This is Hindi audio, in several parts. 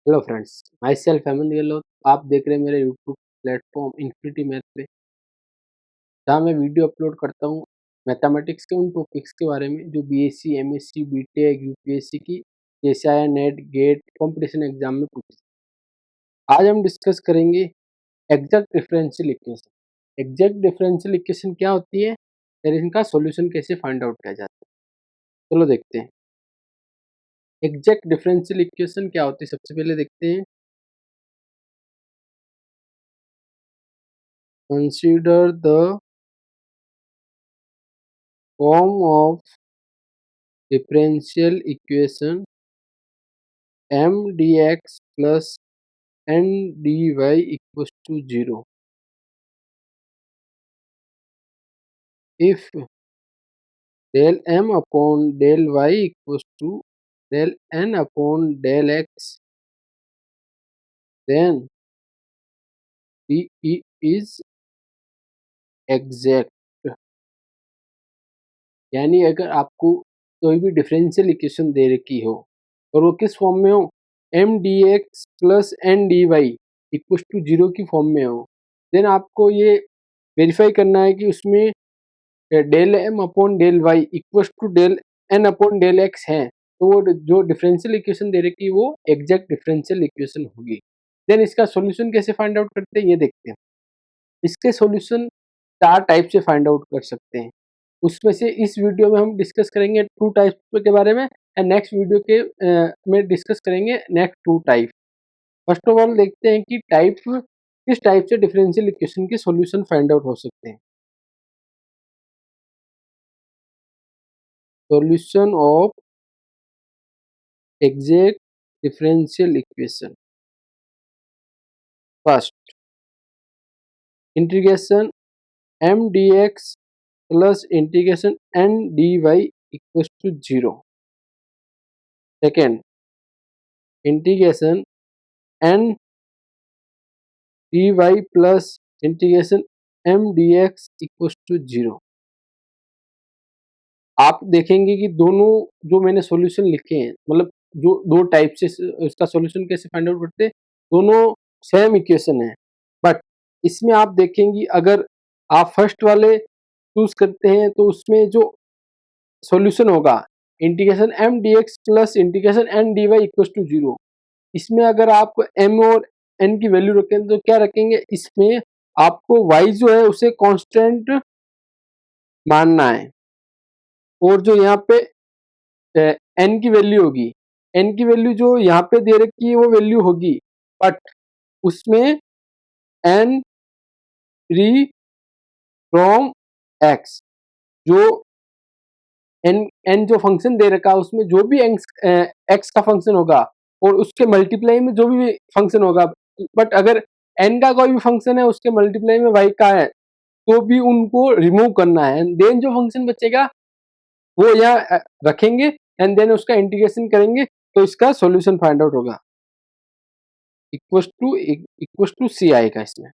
Hello friends, my self Hemant Gehlot. आप देख रहे हैं मेरे यूट्यूब प्लेटफॉर्म इन्फिनिटी मैथ पे, जहाँ मैं वीडियो अपलोड करता हूँ मैथमेटिक्स के उन टॉपिक्स के बारे में जो बीएससी, एमएससी, बीटेक, यूपीएससी की SI, NET, GATE competition exam में पूछे। आज हम डिस्कस करेंगे exact differential equation. Exact differential equation क्या होती है और इनका सॉल्यूशन कैसे फाइंड आउट किया जाता है। चलो देखते हैं एग्जैक्ट डिफरेंशियल इक्वेशन क्या होती है। सबसे पहले देखते हैं, consider the form of differential equation m dx plus n dy equals to 0 if del m upon del y equals to del n upon del x, then d is exact। यानी अगर आपको कोई भी डिफरेंशियल इक्वेशन दे रखी हो और वो किस फॉर्म में हो, M D x plus N D Y equal to 0 की फॉर्म में हो, देन आपको ये वेरीफाई करना है कि उसमें del M upon del Y equal to del N upon del X है, तो वो जो डिफरेंशियल इक्वेशन दे रखी है वो एग्जैक्ट डिफरेंशियल इक्वेशन होगी। देन इसका सॉल्यूशन कैसे फाइंड आउट करते हैं ये देखते हैं। इसके सॉल्यूशन 4 टाइप से फाइंड आउट कर सकते हैं। उसमें से इस वीडियो में हम डिस्कस करेंगे 2 टाइप्स के बारे में, एंड नेक्स्ट वीडियो के में डिस्कस करेंगे next 2 type. First of all देखते हैं कि किस टाइप से डिफरेंशियल इक्वेशन के सॉल्यूशन फाइंड आउट हो सकते हैं। Solution of exact differential equation. First, integration m dx plus integration n dy equals to 0. Second, integration n dy plus integration m dx equals to 0. आप देखेंगे कि दोनों जो मैंने सॉल्यूशन लिखे हैं, मतलब जो 2 टाइप से इसका सॉल्यूशन कैसे फाइंड आउट करते हैं, दोनों सेम इक्वेशन है। बट इसमें आप देखेंगे अगर आप फर्स्ट वाले चूज करते हैं तो उसमें जो सॉल्यूशन होगा integration M D x plus integration N D Y equal to 0, इसमें अगर आप एम और एन की वैल्यू रखें तो क्या रखेंगे, इसमें आपको वाई जो है उसे कांस्टेंट मानना है, और जो यहाँ पे एन की वैल्यू होगी, एन की वैल्यू जो यहाँ पे दे रखी है वो वैल्यू होगी, बट उसमें एन फ्री फ्रॉम एक्स, जो एन जो फंक्शन दे रखा है उसमें जो भी एक्स का फंक्शन होगा और उसके मल्टीप्लाई में जो भी फंक्शन होगा, बट अगर एन का कोई भी फंक्शन है उसके मल्टीप्लाई में वाई का है तो भी उनको रिमूव करना है। देन जो फंक्शन बचेगा वो यहाँ रखेंगे एंड देन उसका इंटीग्रेशन करेंगे तो इसका सॉल्यूशन फाइंड आउट होगा। इक्वल टू सी आएगा इसमें।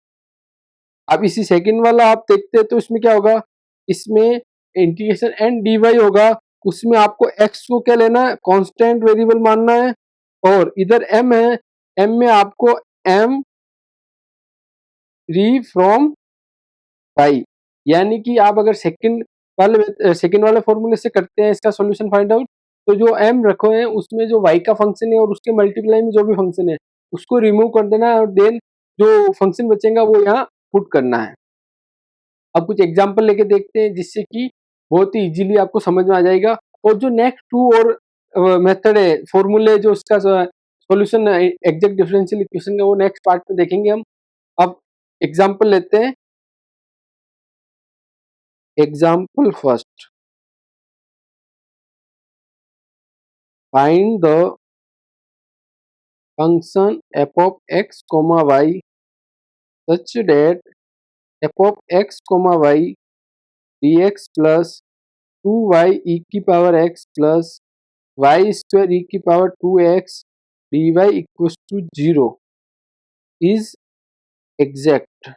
अब इसी सेकंड वाला आप देखते हैं तो इसमें क्या होगा, इसमें इंटीग्रेशन एन डी वाई होगा, उसमें आपको एक्स को क्या लेना है, कांस्टेंट वेरिएबल मानना है, और इधर एम है, एम में आपको एम री फ्रॉम वाई, यानी कि आप अगर सेकंड वाले फॉर्मूले से करते हैं इसका सॉल्यूशन फाइंड आउट, तो जो एम रखो है उसमें जो वाई का फंक्शन है और उसके मल्टीप्लाई में जो भी फंक्शन है उसको रिमूव कर देना है, और देन जो फंक्शन बचेगा वो यहाँ पुट करना है। अब कुछ एग्जांपल लेके देखते हैं जिससे कि बहुत ही इजीली आपको समझ में आ जाएगा, और जो नेक्स्ट 2 और मेथड है, फॉर्मूले जो इसका सॉल्यूशन एग्जैक्ट डिफरेंशियल इक्वेशन का, वो नेक्स्ट पार्ट में देखेंगे हम। अब एग्जांपल लेते हैं। Example first, find the function f of x, y such that f of x, y dx plus 2y e की power x plus y square e की power 2x dy equals to 0 is exact।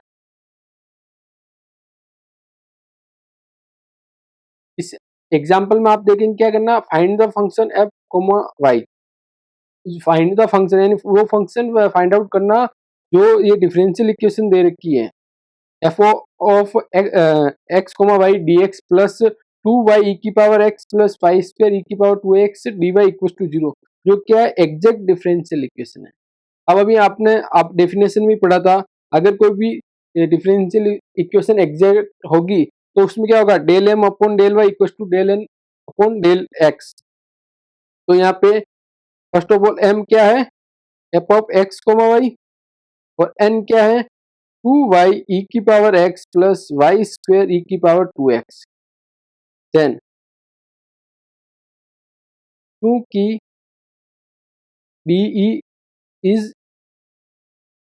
इस एग्जांपल में आप देखेंगे क्या करना, find the function f, y। Find the function, यानी वो फंक्शन फाइंड आउट करना जो ये डिफरेंशियल इक्वेशन दे रखी है, f of x comma y D x plus 2y e की power x plus Y square e की power 2x dy equal to 0, जो क्या है एग्जैक्ट डिफरेंशियल इक्वेशन है। अब अभी आपने आप डेफिनेशन में पढ़ा था, अगर कोई भी डिफरेंशियल इक्वेशन एग्जैक्ट होगी तो उसमें क्या होगा, del M upon del Y equal to del N upon del x. तो यहाँ पे फर्स्ट ऑफ ऑल एम क्या है, f of x comma y, और एन क्या है 2y ई की power x plus y square e की पावर 2x। देन क्योंकि DE is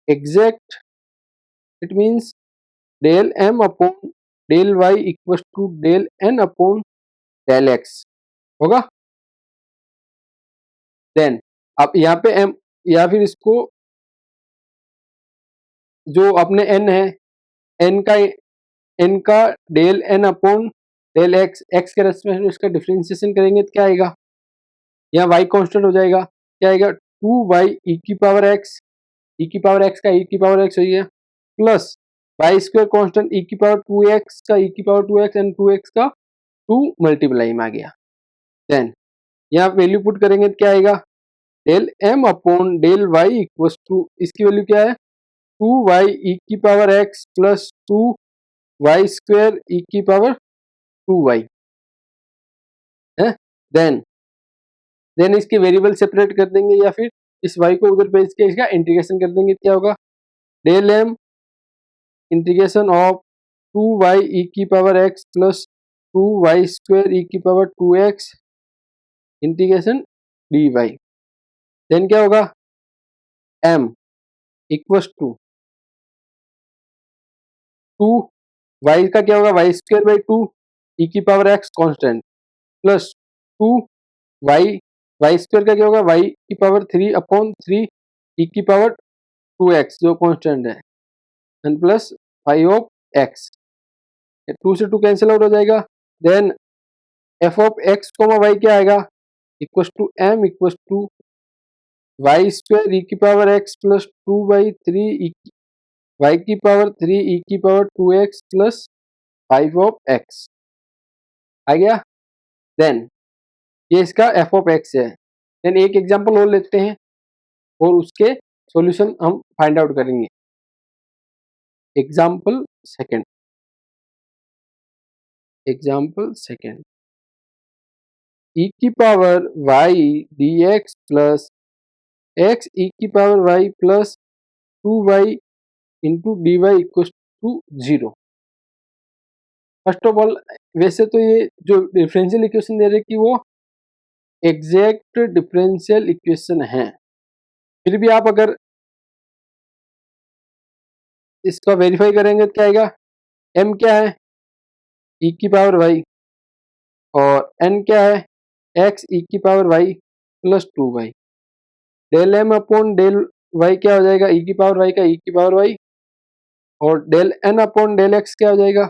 exact, it means del m upon del y equals to del n upon del x होगा। देन अब यहाँ पे m, या फिर इसको जो अपने n है, n का del n upon del x, x के रेस्पेक्ट में इसका डिफरेंशिएशन करेंगे तो क्या आएगा, यहाँ y कांस्टेंट हो जाएगा, क्या आएगा 2y ई की पावर x, ई की पावर x का ई की पावर x हो गया, प्लस वाई स्क्वायर कांस्टेंट ई की पावर 2x का ई की पावर 2x एंड 2x का 2 मल्टीप्लाई में आ गया। देन यहाँ वैल्यू पुट करेंगे तो क्या आएगा, del m upon del y equals to, इसकी वैल्यू क्या है 2y ई की power x plus 2y square e की पावर 2y है। देन इसके वेरिएबल सेपरेट कर देंगे, या फिर इस y को उधर भेज के इसका इंटीग्रेशन कर देंगे, क्या होगा del m integration of 2y e की power x plus 2y square e की power 2x integration dy। Then क्या होगा m इक्वल्स टू 2y का क्या होगा वाई स्क्वायर बाई 2 ई की power x constant plus 2y, Y square का क्या होगा y की पावर 3 अपॉन 3 ई की पावर 2x जो कांस्टेंट है, एंड प्लस 5 ऑफ x, 2 से 2 कैंसिल आउट हो जाएगा। Then f of x comma y क्या आएगा, equals to m equals to y square e की पावर x प्लस 2/3 वाई की पावर 3 ई की power 2x plus 5 of x आ गया। देन ये इसका एफ ऑफ एक्स है। देन एक एग्जांपल और लेते हैं और उसके सॉल्यूशन हम फाइंड आउट करेंगे। एग्जांपल सेकंड, ई की power y dx plus x e की power y plus 2y into D Y equal to 0। First of all वैसे तो ये जो डिफरेंशियल इक्वेशन दे रहे कि वो एग्जैक्ट डिफरेंशियल इक्वेशन है, फिर भी आप अगर इसका वेरीफाई करेंगे तो क्या आएगा, m क्या है e की पावर y और n क्या है x e की power y plus 2y। Del m upon del y क्या हो जाएगा, e की पावर y का e की पावर y, और del n upon del x क्या हो जाएगा,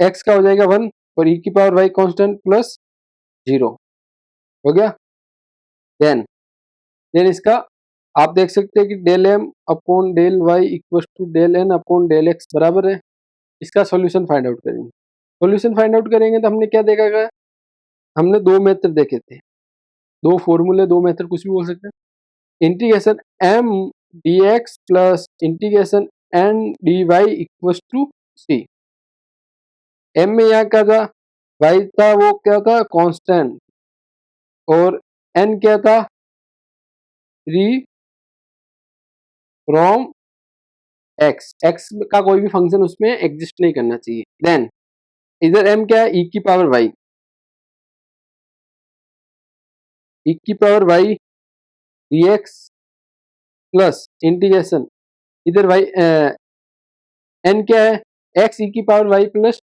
x का हो जाएगा 1 और e की पावर y कांस्टेंट प्लस 0 हो गया। देन इसका आप देख सकते हैं कि del m upon del y equal to del n upon del x बराबर है। इसका सॉल्यूशन फाइंड आउट करेंगे। सॉल्यूशन फाइंड आउट करेंगे तो हमने क्या देखा गया, हमने दो मेथड देखे थे, दो फॉर्मूले, दो मेथड कुछ भी बोल सकते हैं। Integration m dx plus integration n dy equal to c। m में यहाँ क्या था, y था वो क्या था कांस्टेंट, और n क्या था फ्री फ्रॉम x, x का कोई भी फंक्शन उसमें एग्जिस्ट नहीं करना चाहिए। देन इधर m क्या है, e की पावर y, e की power y dx plus integration इधर y n क्या है x e की पावर y प्लस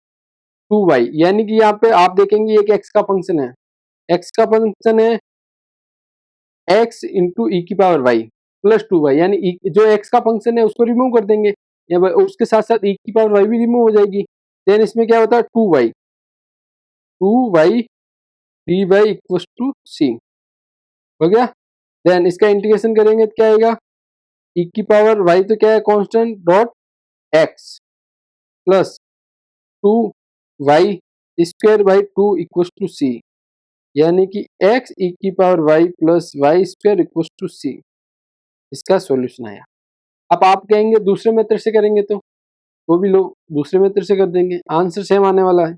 2y, यानी कि यहाँ पे आप देखेंगे एक x का फंक्शन है, x का फंक्शन है x इंटू ई की पावर y प्लस 2y, यानी जो x का फंक्शन है उसको रिमूव कर देंगे, या उसके साथ साथ e की पावर y भी रिमूव हो जाएगी। देन इसमें क्या होता है 2y dy equal to c। हो गया। देन इसका इंटीग्रेशन करेंगे तो क्या आएगा, e की पावर y तो क्या है constant dot x plus 2y square by 2 equal to c, यानी कि x e की power y plus Y square equal to c, इसका सॉल्यूशन आया। अब आप कहेंगे दूसरे मेथड से करेंगे तो भी लो, दूसरे मेथड से कर देंगे, आंसर सेम आने वाला है।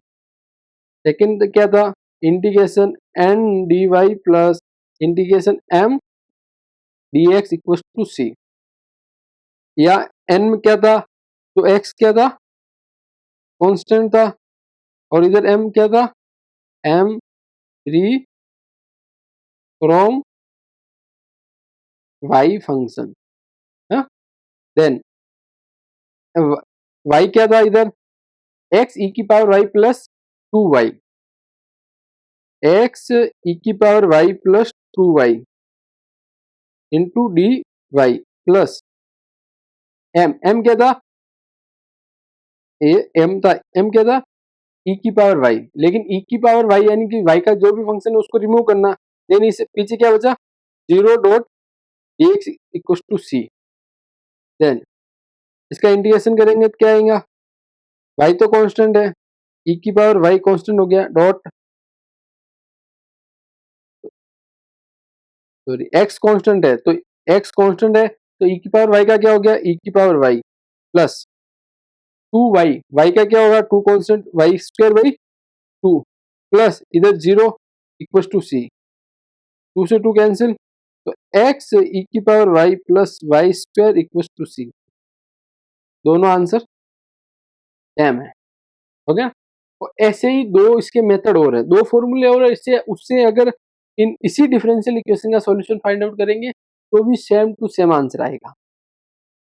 सेकंड क्या था, integration n dy plus integration m dx equal to c, या n में क्या था, तो x क्या था कांस्टेंट था, और इधर m क्या था, m री फ्रॉम y फंक्शन है। देन y क्या था इधर, x e की power y plus 2y, x e की power y plus 2y into D Y plus m क्या था, m था, m क्या था e की पावर y, लेकिन e की पावर y यानी कि y का जो भी फंक्शन है उसको रिमूव करना, लेकिन इस पीछे क्या बचा, 0 dot dx equal to c। Then इसका इंटीग्रेशन करेंगे तो क्या आएगा, y तो कांस्टेंट है, e की पावर y कांस्टेंट हो गया, डॉट सॉरी x कांस्टेंट है, तो x कांस्टेंट है तो e की पावर y का क्या हो गया, e की power y plus 2y, y का क्या होगा 2 constant, y square by 2 plus इधर 0 इक्वल टू c, 2 से 2 कैंसिल, तो x e की power y plus Y square equal to c, दोनों आंसर सेम है। हो गया। और ऐसे ही दो इसके मेथड और है, दो फॉर्मूले और है, इससे उससे अगर इन इसी डिफरेंशियल इक्वेशन का सॉल्यूशन फाइंड आउट करेंगे तो भी सेम टू सेम आंसर आएगा।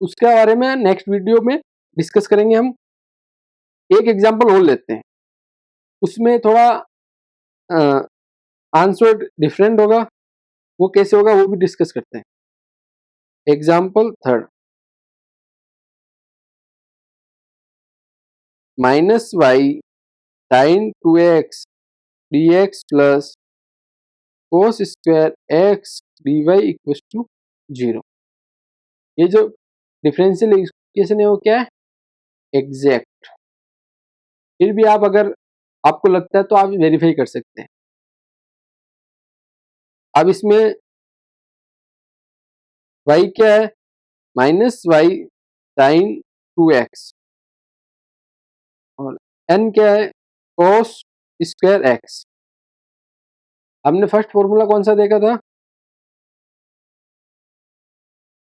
उसके बारे में नेक्स्ट वीडियो में डिस्कस करेंगे हम। एक एग्जांपल और लेते हैं, उसमें थोड़ा आंसर डिफरेंट होगा, वो कैसे होगा वो भी डिस्कस करते हैं। Example third, minus Y sine 2x dx plus cos square x dy equal to 0। ये जो डिफरेंशियल इक्वेशन है वो क्या है, एग्जैक्ट। फिर भी आप अगर आपको लगता है तो आप वेरीफाई कर सकते हैं। अब इसमें y क्या है, माइनस वाई साइन 2x, और n क्या है cos स्क्वायर x। हमने फर्स्ट फॉर्मूला कौन सा देखा था,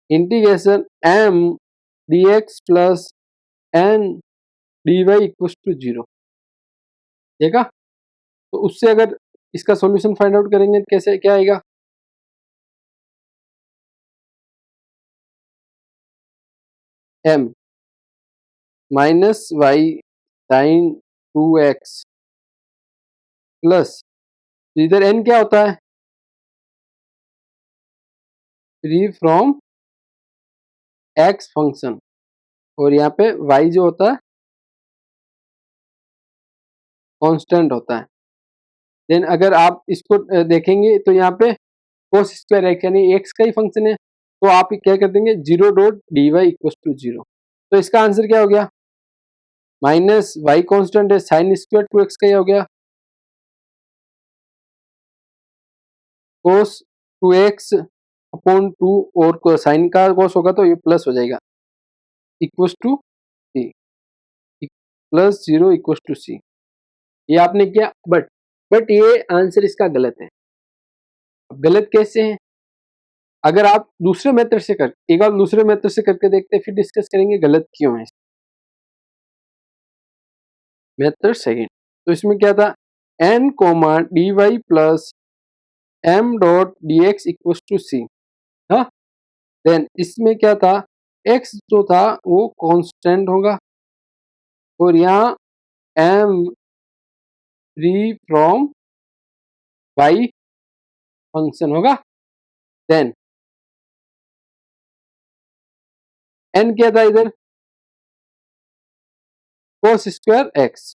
integration m dx plus n dy equal to 0, देखा। तो उससे अगर इसका सॉल्यूशन फाइंड आउट करेंगे तो कैसे क्या आएगा, m minus Y sine 2x plus, इधर n क्या होता है, फ्री फ्रॉम x फंक्शन, और यहाँ पे y जो होता है कांस्टेंट होता है। देन अगर आप इसको देखेंगे तो यहाँ पे कोस स्क्वायर एक्स यानी x का ही फंक्शन है, तो आप क्या कर देंगे 0 dot D Y equal to 0। तो इसका आंसर क्या हो गया, माइनस वाई कॉन्स्टेंट है, साइन स्क्वायर 2x का ही हो गया, कोस 2x अपॉन 2, और साइन का कोस होगा तो ये प्लस हो जाएगा, equal to c, plus 0 equal to c. ये आपने किया, बट ये आंसर इसका गलत है। अब गलत कैसे है, अगर आप दूसरे मेथड से कर, एक बार दूसरे मेथड से करके देखते हैं, फिर डिस्कस करेंगे गलत क्यों है। मेथड सेकंड, तो इसमें क्या था, n comma d Y plus m dot d x equal to c, हाँ। देन इसमें क्या था, x जो था वो कांस्टेंट होगा, और यहाँ m free from y function होगा। देन n क्या था इधर, कोस स्क्वायर x,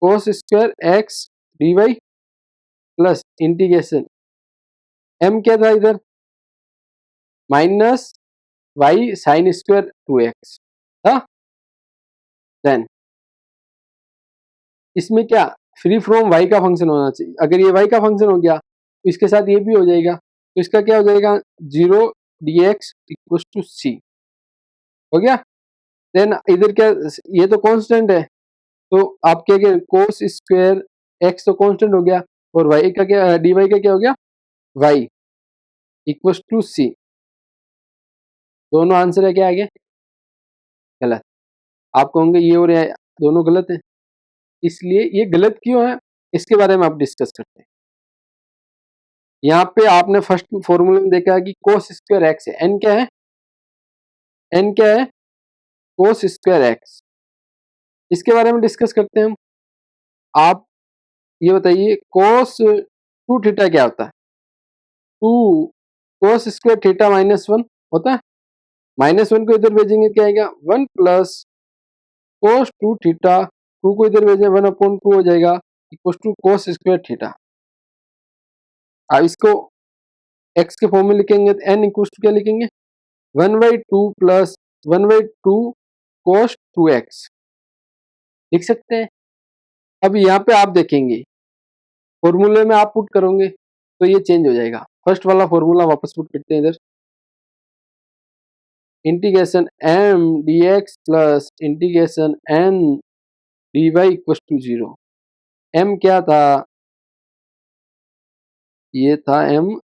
कोस square x dy plus integration m क्या था इधर, minus Y sign square 2x था। देन इसमें क्या, फ्री फ्रॉम y का फंक्शन होना चाहिए। अगर ये y का फंक्शन हो गया तो इसके साथ ये भी हो जाएगा, तो इसका क्या हो जाएगा, 0 dx इक्वल टू c हो गया। देन इधर क्या, ये तो कांस्टेंट है, तो आप क्या करें, कोस स्क्वायर x तो कांस्टेंट हो गया, और y का क्या, dy का क्या हो गया, y इक्वल टू c। दोनों आंसर है क्या आगे, गलत। आप कहोगे ये और ये दोनों गलत है, इसलिए ये गलत क्यों है इसके बारे में आप डिस्कस करते हैं। यहाँ पे आपने फर्स्ट फॉर्मूले में देखा है कि कोस स्क्वायर एक्स है, एन क्या है, एन क्या है, कोस स्क्वायर एक्स। इसके बारे में डिस्कस करते हैं हम। आप ये बताइए कोस टू थीटा क्या होता है, टू कोस स्क्वायर थीटा -1 होता है। -1 को इधर भेजेंगे क्या आएगा, 1 plus cos two theta, two को इधर भेजें 1/2 हो जाएगा equal to cos square theta. अब इसको एक्स के फॉर्म में लिखेंगे तो एन इक्वल टू क्या लिखेंगे, 1/2 प्लस 1/2 कोस 2x लिख सकते हैं। अब यहाँ पे आप देखेंगे फॉर्मूले में आप पुट करोगे तो ये चेंज हो जाएगा। फर्स्ट वाला फॉर्मूला वापस पुट करते हैं इधर, integration m dx plus integration n dy equal to 0। m क्या था, ये था m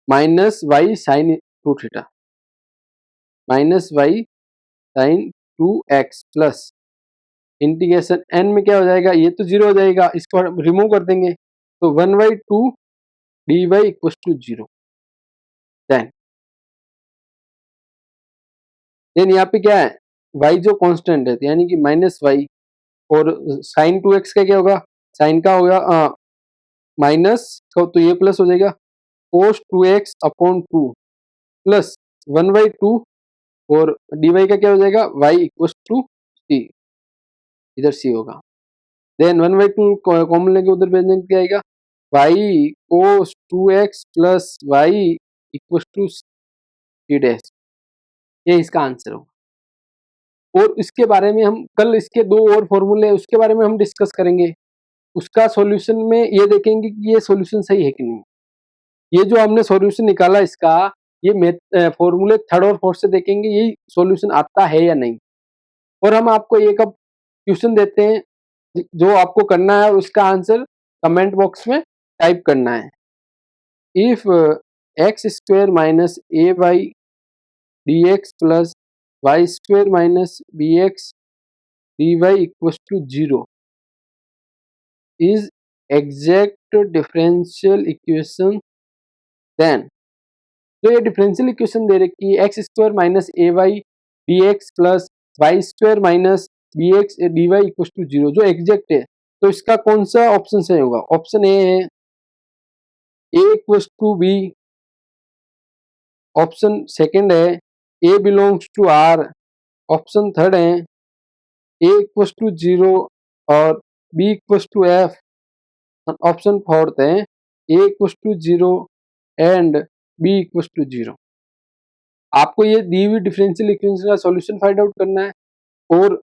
minus Y sine two theta, minus Y sine 2x plus integration n में क्या हो जाएगा, ये तो 0 हो जाएगा, इसको रिमूव कर देंगे तो 1/2 dy इक्वल टू 0। देन यहाँ पे क्या है, y जो कांस्टेंट है यानी कि -y, और साइन 2x का क्या होगा, साइन का होगा माइनस, तो ये प्लस हो जाएगा cos 2x अपॉन 2 प्लस 1/2, और dy का क्या हो जाएगा, y इक्वल टू c, इधर c होगा। देन 1/2 कॉमन लेके उधर भेजने क्या आएगा, y cos 2x plus y equal to c dash, ये इसका आंसर होगा। और इसके बारे में हम कल, इसके दो और फॉर्मूले उसके बारे में हम डिस्कस करेंगे। उसका सॉल्यूशन में ये देखेंगे कि ये सॉल्यूशन सही है कि नहीं। ये जो हमने सॉल्यूशन निकाला इसका, ये फॉर्मूले थर्ड और फोर्थ से देखेंगे यही सॉल्यूशन आता है या नहीं। और हम आपको एक अब क्वेश्चन देते हैं, जो आपको करना है उसका आंसर कमेंट बॉक्स में टाइप करना है। If X square minus A Y D x plus Y square minus B X dy equals to 0 is exact differential equation, then जो ये डिफरेंशियल इक्वेशन दे रखी है X square minus A Y D x plus Y square minus B X D Y equal to 0 जो एग्जैक्ट है, तो इसका कौन सा ऑप्शन सही होगा। ऑप्शन ए है A equal to B, option second है A belongs to R, option third है ए इक्वल टू 0 और B equal to F, option fourth है A equal to 0 and B equal to 0। आपको ये दी हुई डिफरेंशियल इक्वेशन का सॉल्यूशन फाइंड आउट करना है, और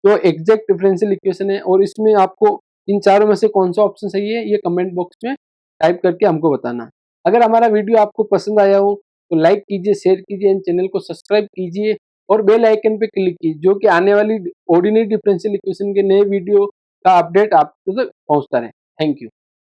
जो एग्जैक्ट डिफरेंशियल इक्वेशन है, और इसमें आपको इन चारों में से कौन सा ऑप्शन सही है ये कमेंट बॉक्स में टाइप करके हमको बताना। अगर हमारा वीडियो आपको पसंद आया हो तो लाइक कीजिए, शेयर कीजिए, इन चैनल को सब्सक्राइब कीजिए और बेल आइकन पे क्लिक कीजिए, जो कि आने वाली ऑर्डिनरी डिफरेंशियल इक्वेशन के नए वीडियो का अपडेट आप तक पहुंचता रहे। Thank you.